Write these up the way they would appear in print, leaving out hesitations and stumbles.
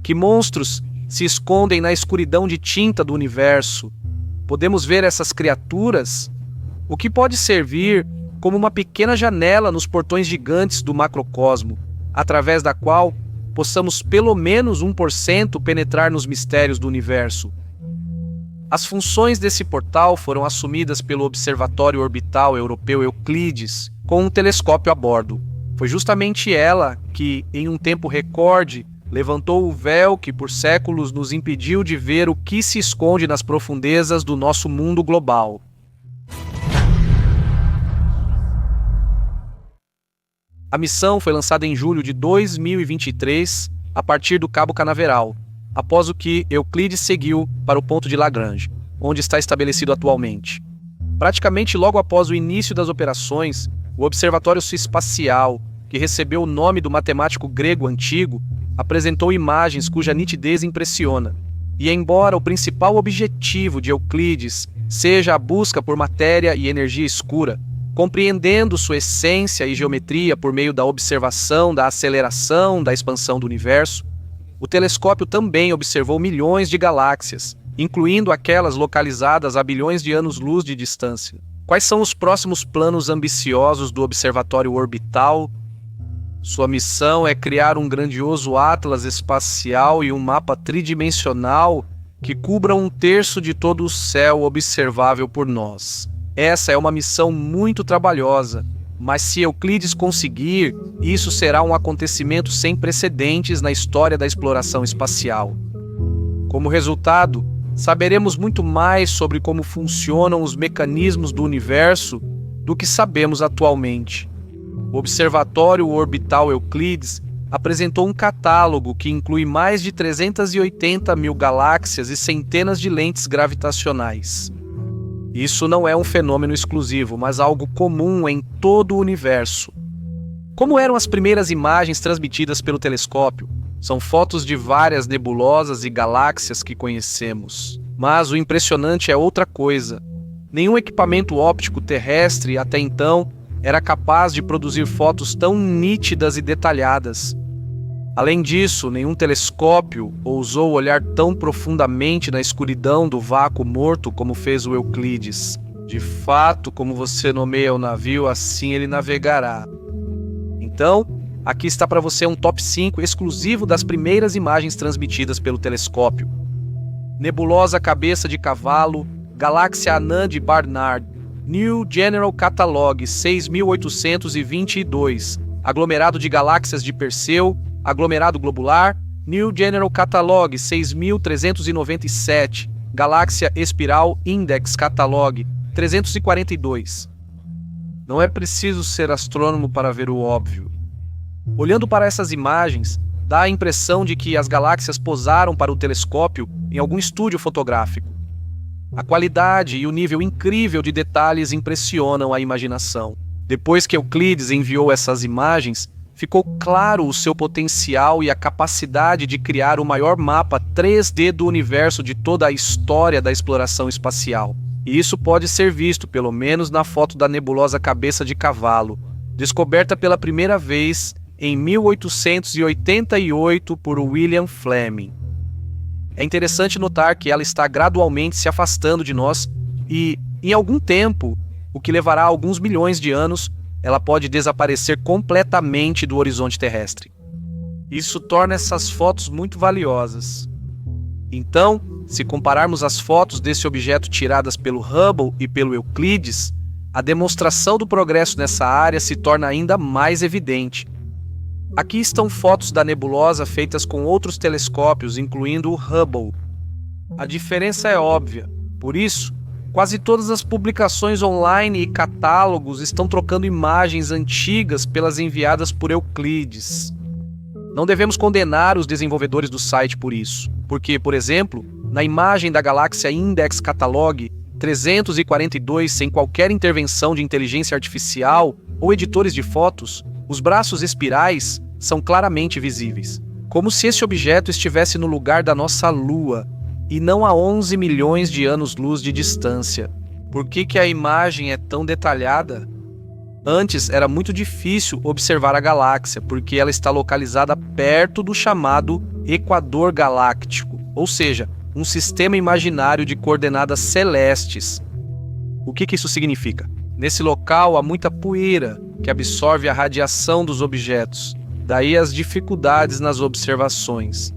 Que monstros se escondem na escuridão de tinta do universo? Podemos ver essas criaturas? O que pode servir como uma pequena janela nos portões gigantes do macrocosmo, através da qual possamos pelo menos 1% penetrar nos mistérios do universo. As funções desse portal foram assumidas pelo Observatório Orbital Europeu Euclides, com um telescópio a bordo. Foi justamente ela que, em um tempo recorde, levantou o véu que por séculos nos impediu de ver o que se esconde nas profundezas do nosso mundo global. A missão foi lançada em julho de 2023, a partir do Cabo Canaveral, após o que Euclides seguiu para o ponto de Lagrange, onde está estabelecido atualmente. Praticamente logo após o início das operações, o Observatório Espacial, que recebeu o nome do matemático grego antigo, apresentou imagens cuja nitidez impressiona. E embora o principal objetivo de Euclides seja a busca por matéria e energia escura, compreendendo sua essência e geometria por meio da observação da aceleração da expansão do universo, o telescópio também observou milhões de galáxias, incluindo aquelas localizadas a bilhões de anos-luz de distância. Quais são os próximos planos ambiciosos do Observatório Orbital? Sua missão é criar um grandioso atlas espacial e um mapa tridimensional que cubra 1/3 de todo o céu observável por nós. Essa é uma missão muito trabalhosa, mas se Euclides conseguir, isso será um acontecimento sem precedentes na história da exploração espacial. Como resultado, saberemos muito mais sobre como funcionam os mecanismos do universo do que sabemos atualmente. O Observatório Orbital Euclides apresentou um catálogo que inclui mais de 380 mil galáxias e centenas de lentes gravitacionais. Isso não é um fenômeno exclusivo, mas algo comum em todo o universo. Como eram as primeiras imagens transmitidas pelo telescópio? São fotos de várias nebulosas e galáxias que conhecemos. Mas o impressionante é outra coisa. Nenhum equipamento óptico terrestre, até então, era capaz de produzir fotos tão nítidas e detalhadas. Além disso, nenhum telescópio ousou olhar tão profundamente na escuridão do vácuo morto como fez o Euclides. De fato, como você nomeia o navio, assim ele navegará. Então, aqui está para você um top 5 exclusivo das primeiras imagens transmitidas pelo telescópio. Nebulosa Cabeça de Cavalo, Galáxia Anã de Barnard, New General Catalog 6822, Aglomerado de Galáxias de Perseu, Aglomerado Globular, New General Catalog 6397, Galáxia Espiral Index Catalog 342. Não é preciso ser astrônomo para ver o óbvio. Olhando para essas imagens, dá a impressão de que as galáxias posaram para o telescópio em algum estúdio fotográfico. A qualidade e o nível incrível de detalhes impressionam a imaginação. Depois que Euclides enviou essas imagens, ficou claro o seu potencial e a capacidade de criar o maior mapa 3D do universo de toda a história da exploração espacial. E isso pode ser visto, pelo menos na foto da nebulosa Cabeça de Cavalo, descoberta pela primeira vez em 1888 por William Fleming. É interessante notar que ela está gradualmente se afastando de nós e, em algum tempo, o que levará alguns milhões de anos, ela pode desaparecer completamente do horizonte terrestre. Isso torna essas fotos muito valiosas. Então, se compararmos as fotos desse objeto tiradas pelo Hubble e pelo Euclides, a demonstração do progresso nessa área se torna ainda mais evidente. Aqui estão fotos da nebulosa feitas com outros telescópios, incluindo o Hubble. A diferença é óbvia, por isso, quase todas as publicações online e catálogos estão trocando imagens antigas pelas enviadas por Euclides. Não devemos condenar os desenvolvedores do site por isso, porque, por exemplo, na imagem da galáxia Index Catalog 342, sem qualquer intervenção de inteligência artificial ou editores de fotos, os braços espirais são claramente visíveis, como se esse objeto estivesse no lugar da nossa Lua, e não a 11 milhões de anos-luz de distância. Por que a imagem é tão detalhada? Antes era muito difícil observar a galáxia, porque ela está localizada perto do chamado Equador Galáctico, ou seja, um sistema imaginário de coordenadas celestes. O que isso significa? Nesse local há muita poeira que absorve a radiação dos objetos, daí as dificuldades nas observações.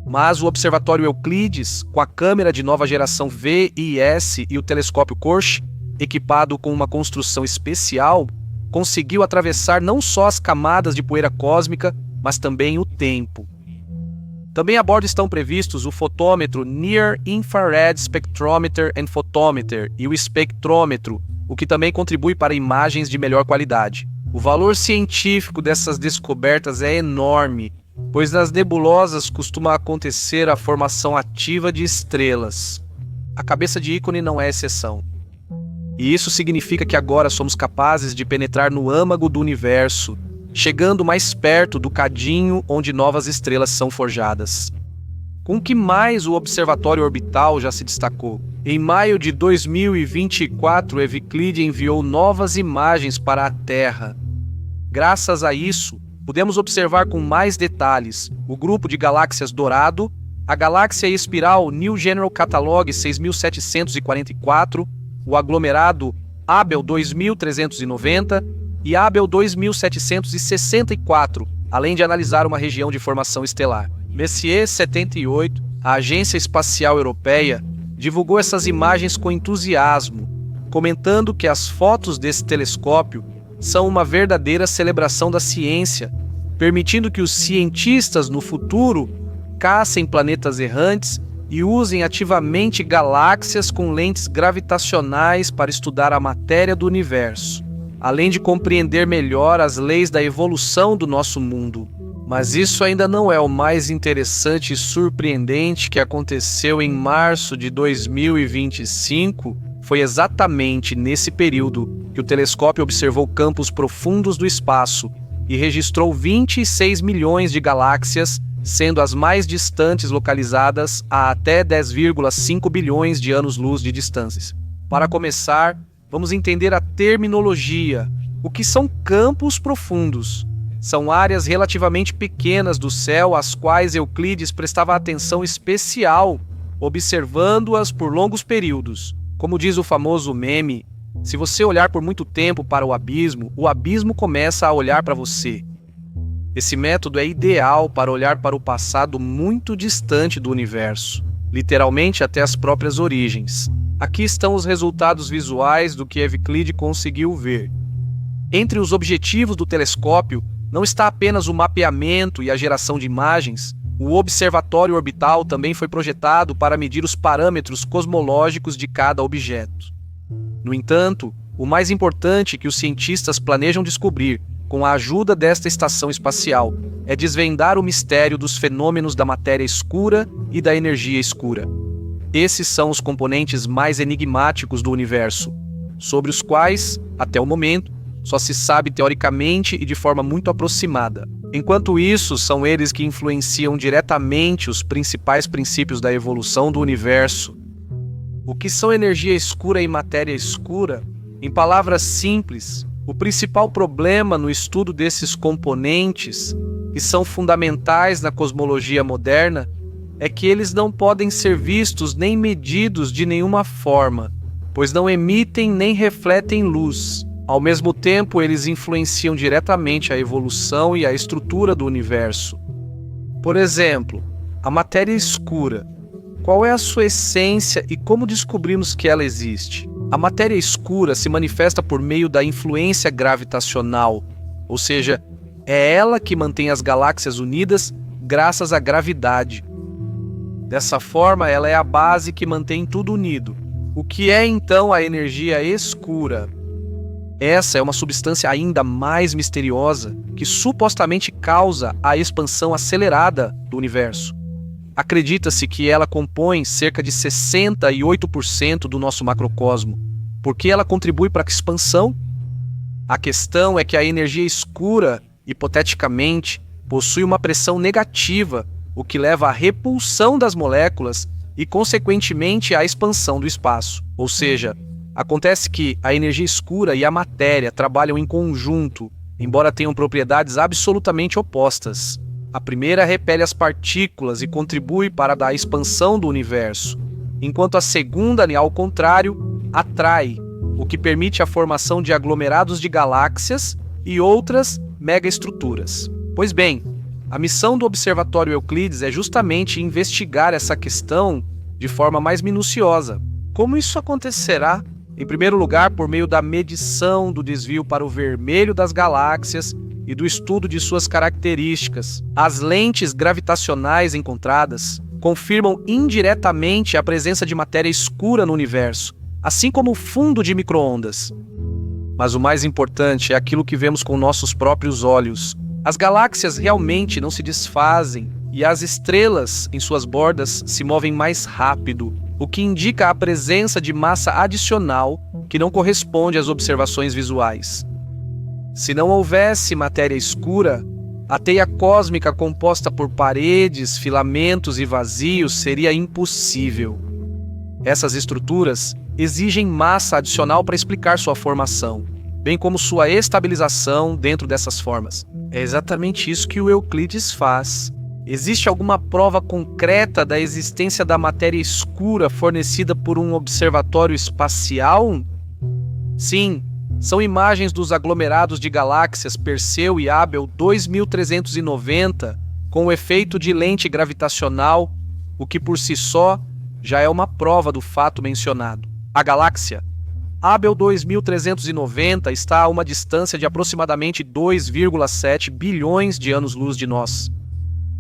Mas o Observatório Euclides, com a câmera de nova geração VIS e o telescópio Corche, equipado com uma construção especial, conseguiu atravessar não só as camadas de poeira cósmica, mas também o tempo. Também a bordo estão previstos o fotômetro Near Infrared Spectrometer and Photometer e o espectrômetro, o que também contribui para imagens de melhor qualidade. O valor científico dessas descobertas é enorme, pois nas nebulosas costuma acontecer a formação ativa de estrelas. A cabeça de ícone não é exceção. E isso significa que agora somos capazes de penetrar no âmago do universo, chegando mais perto do cadinho onde novas estrelas são forjadas. Com que mais o Observatório Orbital já se destacou? Em maio de 2024, Euclides enviou novas imagens para a Terra. Graças a isso, podemos observar com mais detalhes o grupo de galáxias Dourado, a galáxia espiral New General Catalog 6744, o aglomerado Abel 2390 e Abel 2764, além de analisar uma região de formação estelar. Messier 78, a Agência Espacial Europeia, divulgou essas imagens com entusiasmo, comentando que as fotos desse telescópio são uma verdadeira celebração da ciência, permitindo que os cientistas no futuro caçem planetas errantes e usem ativamente galáxias com lentes gravitacionais para estudar a matéria do universo, além de compreender melhor as leis da evolução do nosso mundo. Mas isso ainda não é o mais interessante e surpreendente que aconteceu em março de 2025. Foi exatamente nesse período que o telescópio observou campos profundos do espaço e registrou 26 milhões de galáxias, sendo as mais distantes localizadas a até 10,5 bilhões de anos-luz de distância. Para começar, vamos entender a terminologia. O que são campos profundos? São áreas relativamente pequenas do céu às quais Euclides prestava atenção especial, observando-as por longos períodos. Como diz o famoso meme, se você olhar por muito tempo para o abismo começa a olhar para você. Esse método é ideal para olhar para o passado muito distante do universo, literalmente até as próprias origens. Aqui estão os resultados visuais do que Euclides conseguiu ver. Entre os objetivos do telescópio não está apenas o mapeamento e a geração de imagens. O observatório orbital também foi projetado para medir os parâmetros cosmológicos de cada objeto. No entanto, o mais importante que os cientistas planejam descobrir com a ajuda desta estação espacial é desvendar o mistério dos fenômenos da matéria escura e da energia escura. Esses são os componentes mais enigmáticos do universo, sobre os quais, até o momento, só se sabe teoricamente e de forma muito aproximada. Enquanto isso, são eles que influenciam diretamente os principais princípios da evolução do universo. O que são energia escura e matéria escura? Em palavras simples, o principal problema no estudo desses componentes, que são fundamentais na cosmologia moderna, é que eles não podem ser vistos nem medidos de nenhuma forma, pois não emitem nem refletem luz. Ao mesmo tempo, eles influenciam diretamente a evolução e a estrutura do universo. Por exemplo, a matéria escura. Qual é a sua essência e como descobrimos que ela existe? A matéria escura se manifesta por meio da influência gravitacional, ou seja, é ela que mantém as galáxias unidas graças à gravidade. Dessa forma, ela é a base que mantém tudo unido. O que é então a energia escura? Essa é uma substância ainda mais misteriosa que supostamente causa a expansão acelerada do universo. Acredita-se que ela compõe cerca de 68% do nosso macrocosmo. Por que ela contribui para a expansão? A questão é que a energia escura, hipoteticamente, possui uma pressão negativa, o que leva à repulsão das moléculas e, consequentemente, à expansão do espaço. Ou seja, Acontece que a energia escura e a matéria trabalham em conjunto, embora tenham propriedades absolutamente opostas. A primeira repele as partículas e contribui para a expansão do universo, enquanto a segunda, ao contrário, atrai, o que permite a formação de aglomerados de galáxias e outras megaestruturas. Pois bem, a missão do Observatório Euclides é justamente investigar essa questão de forma mais minuciosa. Como isso acontecerá? Em primeiro lugar, por meio da medição do desvio para o vermelho das galáxias e do estudo de suas características. As lentes gravitacionais encontradas confirmam indiretamente a presença de matéria escura no universo, assim como o fundo de micro-ondas. Mas o mais importante é aquilo que vemos com nossos próprios olhos. As galáxias realmente não se desfazem e as estrelas em suas bordas se movem mais rápido, o que indica a presença de massa adicional que não corresponde às observações visuais. Se não houvesse matéria escura, a teia cósmica composta por paredes, filamentos e vazios seria impossível. Essas estruturas exigem massa adicional para explicar sua formação, bem como sua estabilização dentro dessas formas. É exatamente isso que o Euclides faz. Existe alguma prova concreta da existência da matéria escura fornecida por um observatório espacial? Sim, são imagens dos aglomerados de galáxias Perseu e Abel 2390 com o efeito de lente gravitacional, o que por si só já é uma prova do fato mencionado. A galáxia Abel 2390 está a uma distância de aproximadamente 2,7 bilhões de anos-luz de nós.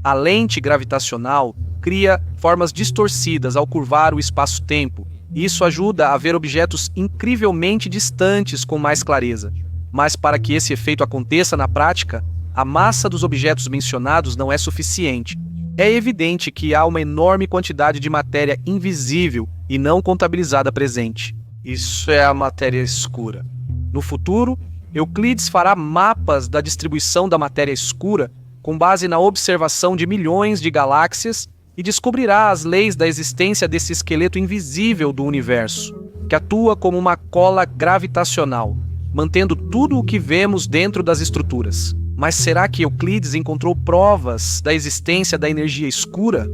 A lente gravitacional cria formas distorcidas ao curvar o espaço-tempo, e isso ajuda a ver objetos incrivelmente distantes com mais clareza. Mas para que esse efeito aconteça na prática, a massa dos objetos mencionados não é suficiente. É evidente que há uma enorme quantidade de matéria invisível e não contabilizada presente. Isso é a matéria escura. No futuro, Euclides fará mapas da distribuição da matéria escura com base na observação de milhões de galáxias e descobrirá as leis da existência desse esqueleto invisível do universo, que atua como uma cola gravitacional, mantendo tudo o que vemos dentro das estruturas. Mas será que Euclides encontrou provas da existência da energia escura?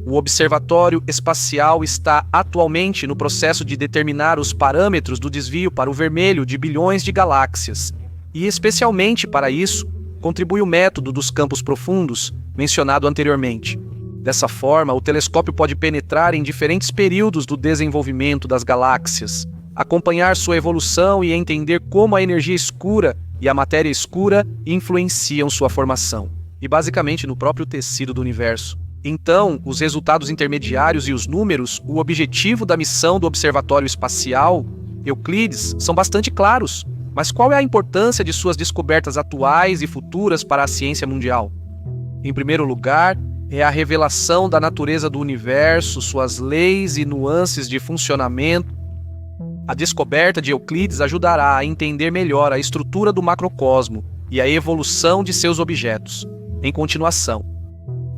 O Observatório Espacial está atualmente no processo de determinar os parâmetros do desvio para o vermelho de bilhões de galáxias, e especialmente para isso, contribui o método dos campos profundos, mencionado anteriormente. Dessa forma, o telescópio pode penetrar em diferentes períodos do desenvolvimento das galáxias, acompanhar sua evolução e entender como a energia escura e a matéria escura influenciam sua formação, e basicamente no próprio tecido do universo. Então, os resultados intermediários e os números, o objetivo da missão do Observatório Espacial Euclides, são bastante claros. Mas qual é a importância de suas descobertas atuais e futuras para a ciência mundial? Em primeiro lugar, é a revelação da natureza do universo, suas leis e nuances de funcionamento. A descoberta de Euclides ajudará a entender melhor a estrutura do macrocosmo e a evolução de seus objetos. Em continuação,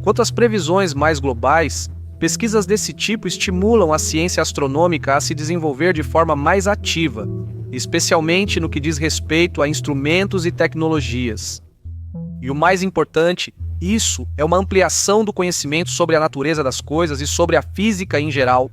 quanto às previsões mais globais, pesquisas desse tipo estimulam a ciência astronômica a se desenvolver de forma mais ativa, especialmente no que diz respeito a instrumentos e tecnologias. E o mais importante, isso é uma ampliação do conhecimento sobre a natureza das coisas e sobre a física em geral.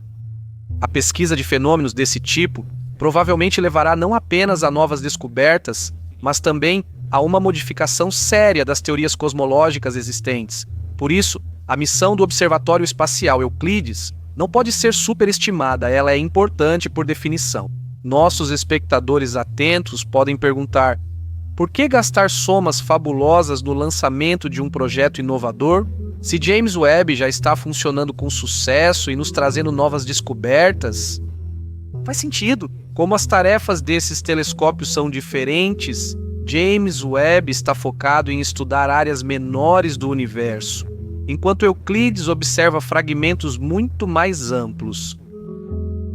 A pesquisa de fenômenos desse tipo provavelmente levará não apenas a novas descobertas, mas também a uma modificação séria das teorias cosmológicas existentes. Por isso, a missão do Observatório Espacial Euclides não pode ser superestimada, ela é importante por definição. Nossos espectadores atentos podem perguntar: por que gastar somas fabulosas no lançamento de um projeto inovador, se James Webb já está funcionando com sucesso e nos trazendo novas descobertas? Faz sentido. Como as tarefas desses telescópios são diferentes, James Webb está focado em estudar áreas menores do universo, enquanto Euclides observa fragmentos muito mais amplos.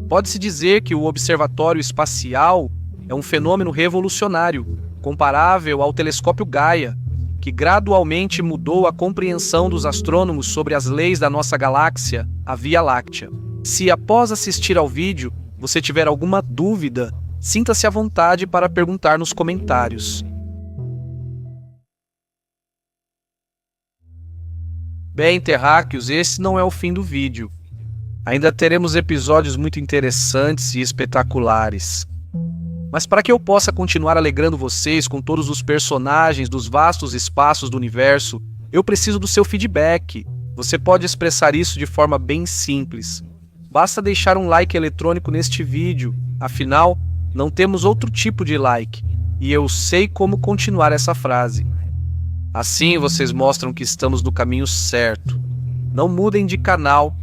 Pode-se dizer que o Observatório Espacial é um fenômeno revolucionário, comparável ao telescópio Gaia, que gradualmente mudou a compreensão dos astrônomos sobre as leis da nossa galáxia, a Via Láctea. Se após assistir ao vídeo, você tiver alguma dúvida, sinta-se à vontade para perguntar nos comentários. Bem, terráqueos, esse não é o fim do vídeo. Ainda teremos episódios muito interessantes e espetaculares. Mas para que eu possa continuar alegrando vocês com todos os personagens dos vastos espaços do universo, eu preciso do seu feedback. Você pode expressar isso de forma bem simples. Basta deixar um like eletrônico neste vídeo, afinal, não temos outro tipo de like, e eu sei como continuar essa frase. Assim vocês mostram que estamos no caminho certo. Não mudem de canal